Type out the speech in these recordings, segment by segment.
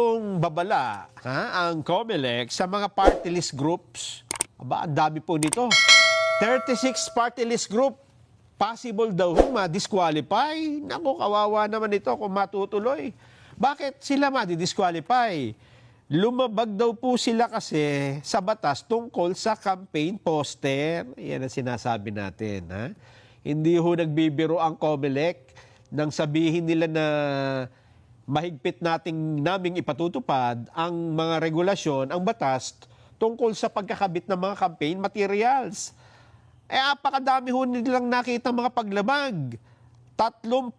Kung babala ang COMELEC sa mga party list groups, aba, ang dami po nito. 36 party list group, possible daw ma-disqualify. Naku, kawawa naman ito kung matutuloy. Bakit sila ma-disqualify? Lumabag daw po sila kasi sa batas tungkol sa campaign poster. Yan ang sinasabi natin. Hindi ho nagbibiro ang COMELEC nang sabihin nila na mahigpit naming ipatutupad ang mga regulasyon, ang batas tungkol sa pagkakabit ng mga campaign materials. Apakadami ho nilang nakita mga paglabag. 36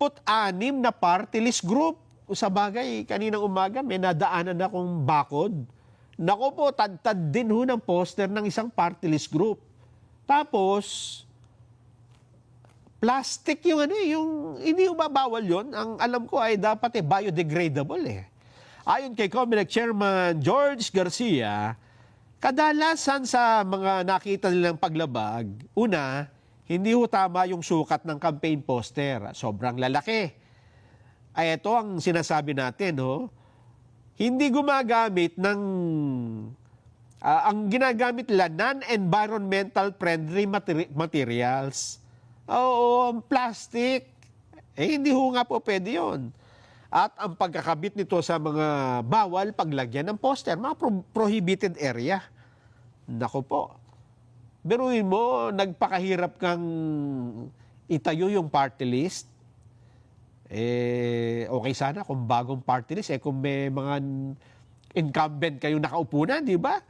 na party list group. Sa bagay, kaninang umaga may nadaanan akong bakod. Nako po, tad-tad din ho ng poster ng isang party list group. Tapos, plastic yung hindi bawal yon. Ang alam ko ay dapat biodegradable . Ayon kay COMELEC Chairman George Garcia, kadalasan sa mga nakita nilang paglabag, una, hindi ho tama yung sukat ng campaign poster. Sobrang lalaki. Ay ito ang sinasabi natin, hindi gumagamit ng ang ginagamit nila non-environmental friendly materials. Oo, plastic. Hindi ho nga po pwede yun. At ang pagkakabit nito sa mga bawal paglagyan ng poster, mga prohibited area. Nako po. Biruin mo, nagpakahirap kang itayo yung party list. Okay sana kung bagong party list. Kung may mga incumbent kayong nakaupo na, di ba?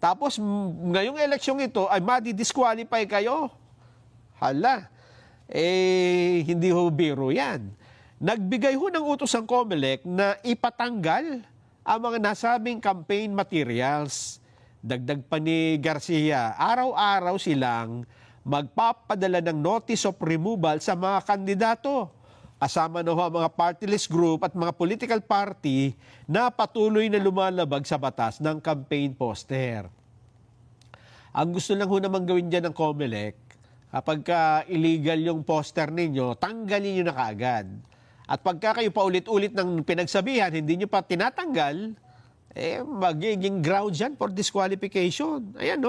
Tapos, ngayong eleksyong ito, ay madi-disqualify kayo. Hala. Hindi ho biro yan. Nagbigay ho ng utos ang COMELEC na ipatanggal ang mga nasabing campaign materials. Dagdag pa ni Garcia, araw-araw silang magpapadala ng notice of removal sa mga kandidato. Kasama na ho ang mga party list group at mga political party na patuloy na lumalabag sa batas ng campaign poster. Ang gusto lang ho naman gawin dyan ng COMELEC, kapag illegal yung poster ninyo, tanggalin nyo na kaagad. At pagka kayo paulit-ulit ng pinagsabihan, hindi nyo pa tinatanggal, magiging ground yan for disqualification. Ayan,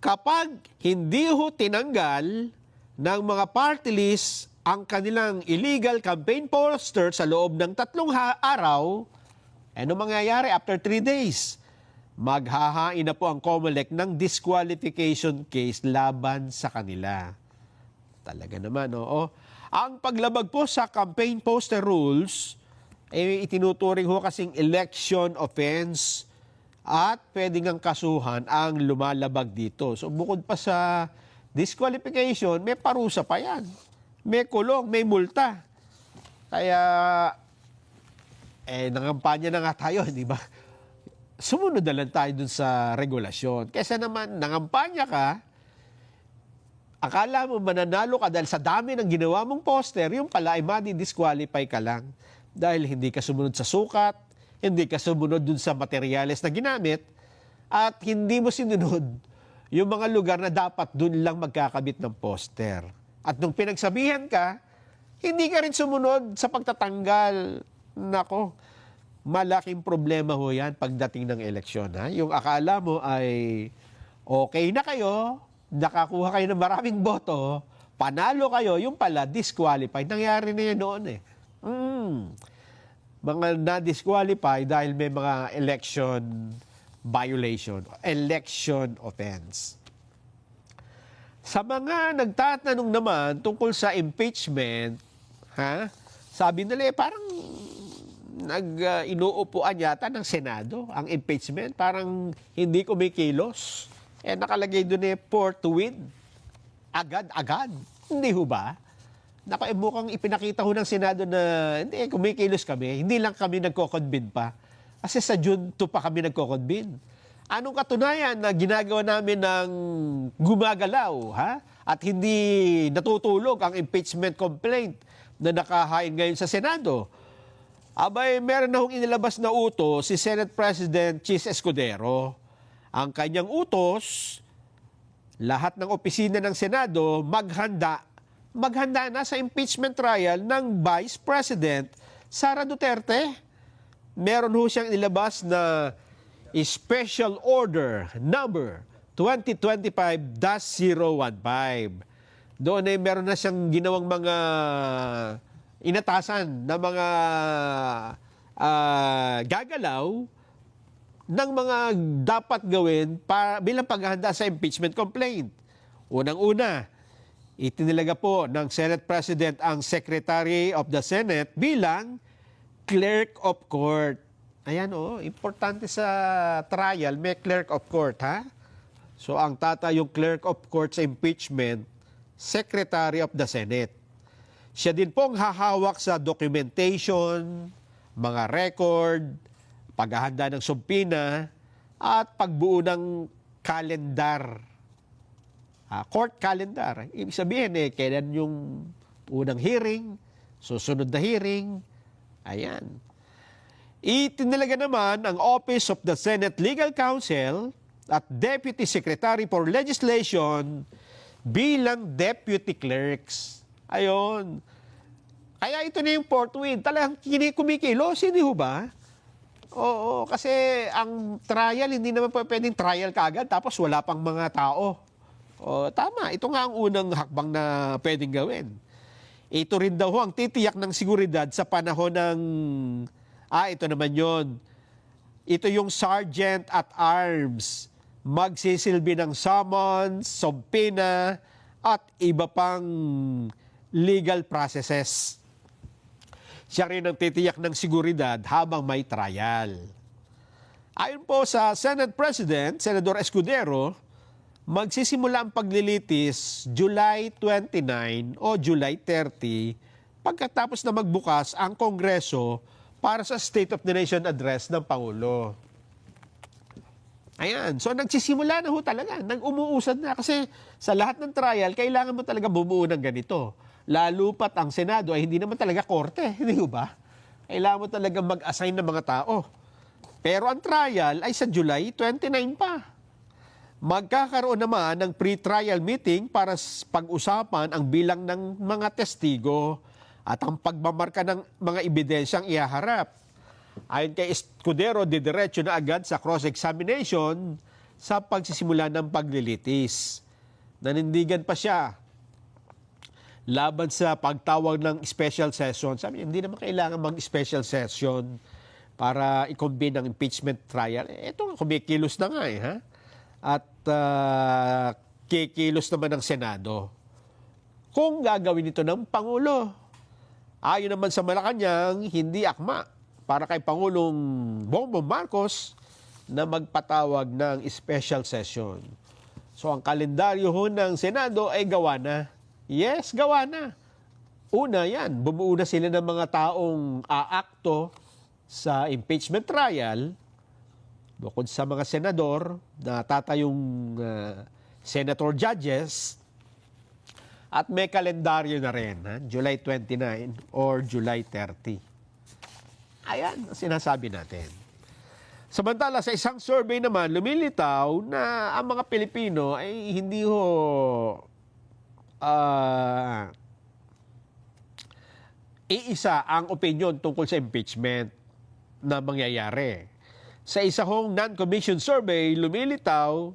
kapag hindi ho tinanggal ng mga party list ang kanilang illegal campaign poster sa loob ng 3 araw, ano mangyayari after 3 days? Maghahain na po ang COMELEC ng disqualification case laban sa kanila. Talaga naman, oo. Ang paglabag po sa campaign poster rules, itinuturing ho kasing election offense at pwedeng ang kasuhan ang lumalabag dito. So bukod pa sa disqualification, may parusa pa yan. May kulong, may multa. Kaya, nangampanya na nga tayo, di ba? Sumunod na lang tayo dun sa regulasyon. Kesa naman, nangampanya ka, akala mo mananalo ka dahil sa dami ng ginawa mong poster, yung pala ay madi-disqualify ka lang. Dahil hindi ka sumunod sa sukat, hindi ka sumunod dun sa materyales na ginamit, at hindi mo sinunod yung mga lugar na dapat dun lang magkakabit ng poster. At nung pinagsabihan ka, hindi ka rin sumunod sa pagtatanggal. Nako, malaking problema ho yan pagdating ng eleksyon. Yung akala mo ay okay na kayo, nakakuha kayo ng maraming boto, panalo kayo, yung pala disqualified. Nangyari na yan noon . Mga na-disqualify dahil may mga election violation, election offense. Sa mga nagtatanong naman tungkol sa impeachment, sabi nila parang inuupuan yata ng Senado ang impeachment, parang hindi kumikilos. Nakalagay doon forthwith, agad-agad. Hindi ho ba? Mukhang ipinakita ho ng Senado na hindi, kumikilos kami. Hindi lang kami nagko-convene pa. Kasi sa June 2 pa kami nagko-convene. Anong katunayan na ginagawa namin ng gumagalaw, at hindi natutulog ang impeachment complaint na nakahain ngayon sa Senado? Abay, meron na hong inilabas na utos si Senate President Chis Escudero. Ang kanyang utos, lahat ng opisina ng Senado maghanda na sa impeachment trial ng Vice President Sara Duterte. meron ho siyang ilabas na Special Order Number 2025-015. Doon ay meron na siyang ginawang mga inatasan na mga gagalaw ng mga dapat gawin bilang paghahanda sa impeachment complaint. Unang-una, itinilaga po ng Senate President ang Secretary of the Senate bilang Clerk of Court. Ayan, importante sa trial, may Clerk of Court, ha? So, ang yung Clerk of Court sa impeachment, Secretary of the Senate. Siya din pong hahawak sa documentation, mga record, paghahanda ng subpoena, at pagbuo ng kalendar. Court calendar. Ibig sabihin, kailan yung unang hearing, susunod na hearing. Ayan. Itinilaga naman ang Office of the Senate Legal Counsel at Deputy Secretary for Legislation bilang Deputy Clerks. Ayon. Kaya ito na yung fourth win. Talagang kumikilos, hindi ho ba? Oo, kasi ang trial, hindi naman pwedeng trial kaagad tapos wala pang mga tao. Tama, ito nga ang unang hakbang na pwedeng gawin. Ito rin daw ang titiyak ng seguridad sa panahon ng... ito naman yon. Ito yung Sergeant at Arms. Magsisilbi ng summons, subpoena, at iba pang legal processes. Siya rin ang titiyak ng seguridad habang may trial. Ayon po sa Senate President, Senador Escudero, magsisimula ang paglilitis July 29 o July 30 pagkatapos na magbukas ang Kongreso para sa State of the Nation Address ng Pangulo. Ayan, so nagsisimula na ho talaga, nag-umuusad na kasi sa lahat ng trial, kailangan mo talaga bumuo ng ganito. Lalo pat ang Senado ay hindi naman talaga korte, hindi ba? Kailangan mo talaga mag-assign ng mga tao. Pero ang trial ay sa July 29 pa. Magkakaroon naman ng pre-trial meeting para pag-usapan ang bilang ng mga testigo at ang pagmamarka ng mga ebidensyang ihaharap. Ayon kay Escudero, didiretso na agad sa cross-examination sa pagsisimula ng paglilitis. Nanindigan pa siya laban sa pagtawag ng special session. Sabi niya, hindi naman kailangan mag-special session para i-convene ang impeachment trial. Ito, kumikilos na nga ha? At kikilos naman ng Senado. Kung gagawin ito ng Pangulo, ayon naman sa Malacanang, hindi akma para kay Pangulong Bongbong Marcos na magpatawag ng special session. So ang kalendaryo ho ng Senado ay gawa na. Yes, gawa na. Una yan, bumuo na sila ng mga taong aakto sa impeachment trial, bukod sa mga senador na tatayong senator judges, at may kalendaryo na rin, July 29 or July 30. Ayan, sinasabi natin. Samantala, sa isang survey naman, lumilitaw na ang mga Pilipino ay hindi ho iisa ang opinion tungkol sa impeachment na mangyayari. Sa isa hong non-commission survey, lumilitaw,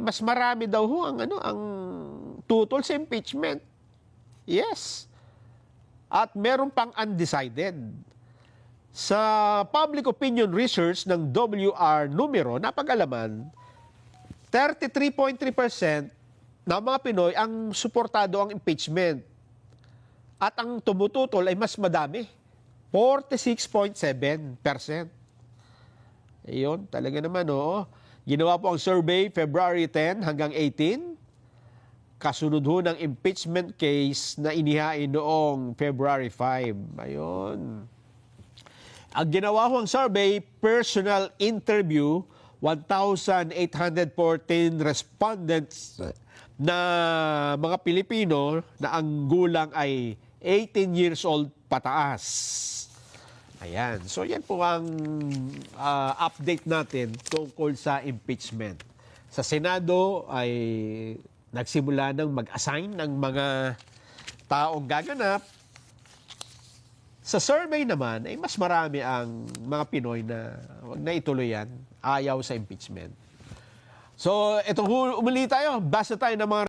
mas marami daw ho ang tutol sa impeachment. Yes. At meron pang undecided. Sa public opinion research ng WR Numero, napag-alaman, 33.3% ng mga Pinoy ang suportado ang impeachment. At ang tumututol ay mas madami, 46.7%. Ayun, talaga naman, Ginawa po ang survey February 10 hanggang 18. Kasunod ho ng impeachment case na inihain noong February 5. Ayun. Ang ginawa ho ang survey, personal interview, 1,814 respondents na mga Pilipino na ang gulang ay 18 years old pataas. Ayan. So yan po ang update natin tungkol sa impeachment. Sa Senado ay nagsimula ng mag-assign ng mga taong gaganap. Sa survey naman, ay mas marami ang mga Pinoy na wag na ituloy yan, ayaw sa impeachment. So, ito umuli tayo, basa tayo ng mga